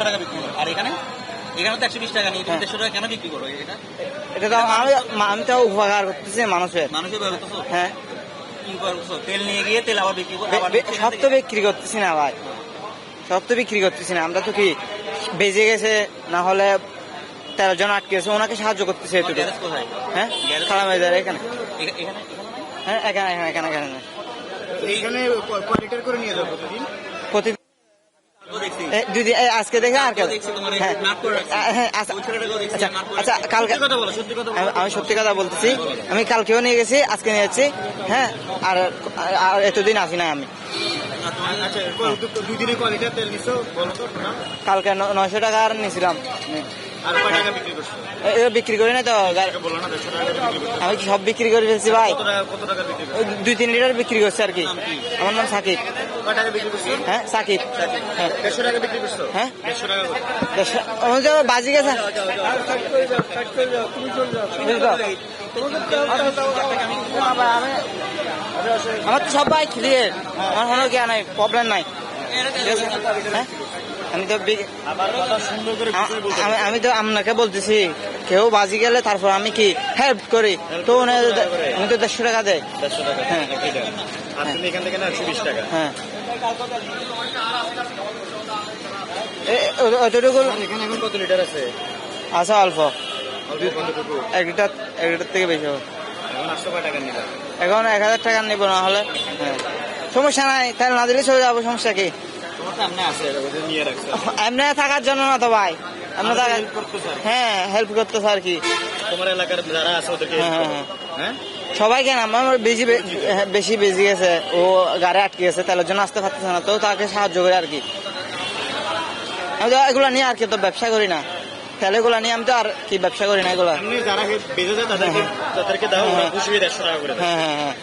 টাকা বিক্রি করো। আর এখানে এখানে তো 120 টাকা নিয়ে 150 টাকা কেন বিক্রি করো এটা? এটা তো আমি তো উপকার করতেছি মানুষের। মানুষের ব্যবহার করছো? হ্যাঁ, কি করছো? তেল নিয়ে গিয়ে তেল আবার বিক্রি করো। সব তো বিক্রি করতেছি না ভাই, সব তো বিক্রি করতেছি না। আমরা তো কি বেজে গেছে, না হলে 13 জন আটকেছে, ওনাকে সাহায্য করতেছে এটুকু। গ্যারেজ কোথায়? হ্যাঁ, খালাম এখানে। এখানে হ্যাঁ, এখানে এখানে এখানে এখানে এইখানে কয় লিটার করে নিয়ে যাও প্রতিদিন? প্রতিদিন যদি আজকে দেখে আর আচ্ছা, কালকে আমি সত্যি কথা বলতেছি, আমি কালকেও নিয়ে গেছি, আজকে নিয়ে যাচ্ছি। হ্যাঁ, আর এতদিন আসি না আমি। দুদিনে কয় লিটার তেল নিছো বলো তো? কালকে 900 টাকা নিয়েছিলাম। আর কয় টাকা বিক্রি করছো? বিক্রি করি না তো, বলো না 150 টাকা বিক্রি করছো। আমি সব বিক্রি করে ফেলছি ভাই। কত টাকা বিক্রি করছো? 2-3 লিটার বিক্রি করছি আর কি। আমার নাম সাকিব। কয় টাকা বিক্রি করছো? হ্যাঁ, সাকিব। হ্যাঁ, 150 টাকা বিক্রি করছো? হ্যাঁ, 150 টাকা করে। বাজি গেছে। আমার তো সব ভাই ক্লিয়ার, আমার কোনো জ্ঞান নাই, প্রবলেম নাই। হ্যাঁ, আমি তো আপনাকে বলতেছি, কেউ বাজি গেলে তারপর আমি কি হেল্প করি, তো উনি তো 150 টাকা দেয়। হ্যাঁ, আর তুমি এখান থেকে না 120 টাকা। হ্যাঁ, অতটুকু এখানে এখন কত লিটার আছে? আচ্ছা, অল্প। এক লিটার থেকে বেশি হবে। এখন 800 টাকা নিলাম। এখন 1000 টাকা নিব, না হলে হ্যাঁ সমস্যা নাই, তাহলে না দিলে চলে যাবো, সমস্যা কি? তোমার সামনে আছে, নিয়ে রাখছো। এমনি থাকার জন্য না তো ভাই, আমরা হ্যাঁ হেল্প করতেছে আর কি। তোমার এলাকার যারা আছে ওদেরকে হ্যাঁ সবাইকে না, আমার বেশি বেশি গেছে, ও গাড়ি আটকে গেছে, তেলের জন্য আসতে পারতেছে না, তো তাকে সাহায্য করে আর কি। আমি তো এগুলা নিয়ে আর কি তো ব্যবসা করি না, তেলেগুলা নিয়ে আমি তো আর কি ব্যবসা করি না এগুলা। যারা বেঁচে যায় তাদেরকে দাও, খুশি 150 টাকা করে। হ্যাঁ হ্যাঁ হ্যাঁ,